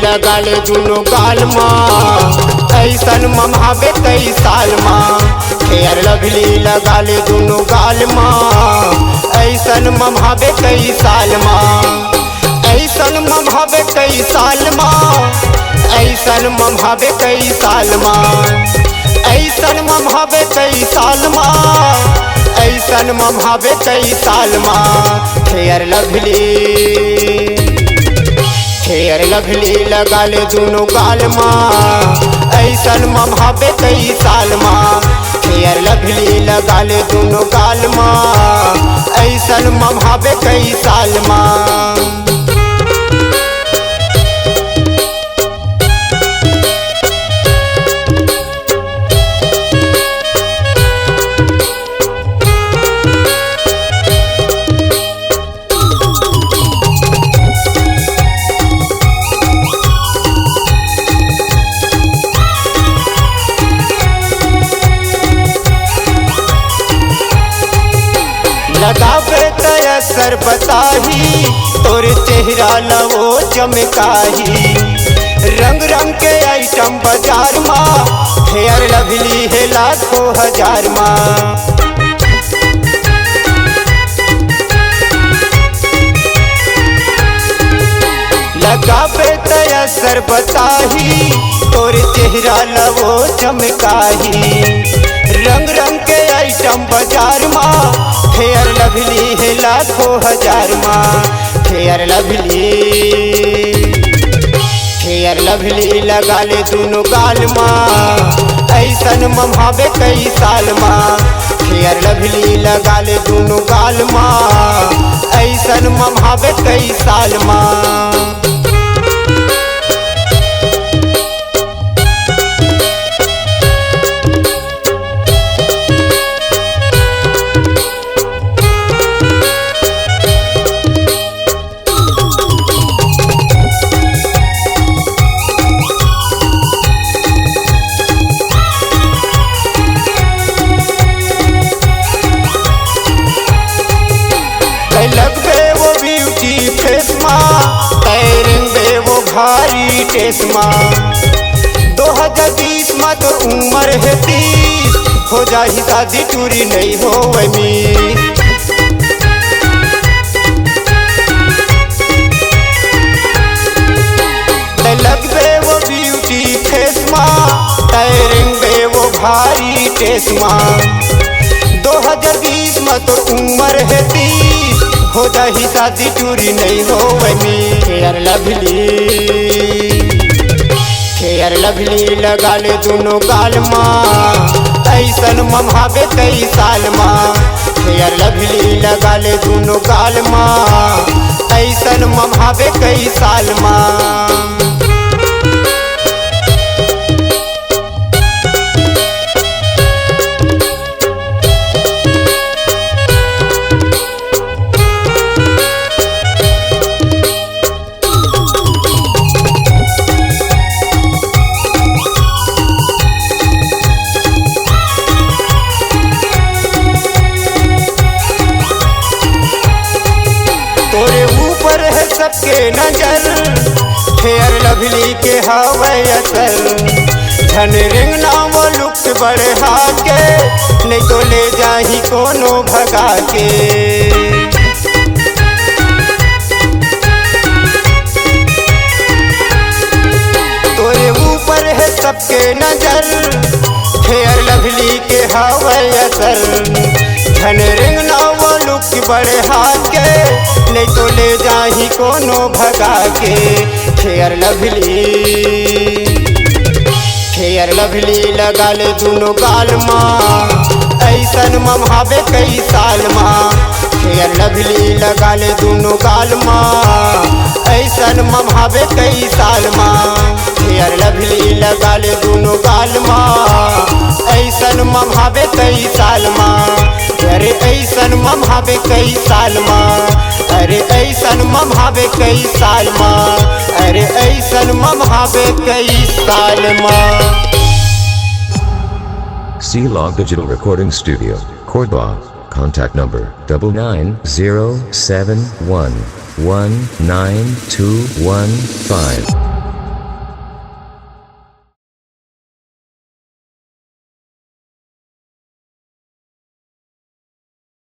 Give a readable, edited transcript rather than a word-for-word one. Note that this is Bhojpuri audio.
लगा ले दुनो गाल माँ, ऐसन ममहावे कई साल माँ। फेयर लवली लगा ले दुनो गाल माँ, ऐसन ममहावे कई साल माँ। ऐसन ममहावे कई साल माँ, ऐसन ममहावे कई साल माँ। ऐसन ममहावे कई साल माँ, ऐसन ममहावे कई साल माँ। फेयर लवली लगा ले दुनो गाल माँ, ऐसन ममहावे कई साल माँ। फेयर लवली लगा ले दुनो गाल माँ, ऐसन ममहावे कई साल माँ। लगावे तयसर बताही, तोर चेहरा लवो चमकाही। रंग रंग के आइटम बाजार माँ, फेयर लवली है लाखों हजार माँ। लगावे तयसर बताही, तोर चेहरा लवो चमकाही। रंग रंग के आइटम बाजार माँ, फेयर लवली है लाखों हजार माँ। फेयर लवली लगा ले दुनो गाल माँ, ऐसन ममहावे कई साल माँ। फेयर लवली लगा ले दुनो गाल माँ, ऐसन ममहावे कई साल माँ। लगबे वो ब्यूटी फेस माँ, तैरेंगे वो भारी टेस माँ। 2020 में तो उम्र है 30, हो जाही शादी टूरी नहीं हो वमी। लगबे वो ब्यूटी फेस माँ, तैरेंगे वो भारी टेस माँ। 2020 में तो उम्र है 30, हो जाही शादी टूरी नहीं हो वमी। फेयर लवली लगा ले दुनो गाल माँ, ऐसन ममहावे कई साल माँ। फेयर लवली लगा ले दुनो गाल माँ, ऐसन ममहावे कई साल माँ। तोरे ऊपर है सबके नजर, फेयर लवली के हवाई असर। झन रिंगना वो लुक बढ़ा के, नहीं तो ले जाही कोनो भगा के। तोरे ऊपर है सबके नजर, फेयर लवली के हवाई असर। झन रिंगना वो लुक बढ़ा के, नहीं तो ले जाही कोनो भगा के। फेयर लवली लगा ले दुनो गाल माँ, ऐसन ममहावे कई साल माँ। फेयर लवली लगा ले दुनो गाल माँ, ऐसन ममहावे कई साल माँ। फेयर लवली लगा ले दुनो गाल माँ, ऐसन ममहावे कई साल माँ। अरे ऐसन ममहावे कई साल माँ, अरे ऐसन ममहावे कई साल माँ, अरे ऐसन ममहावे कई साल माँ। C-Log Digital Recording Studio, Cordoba. Contact number 99071192115.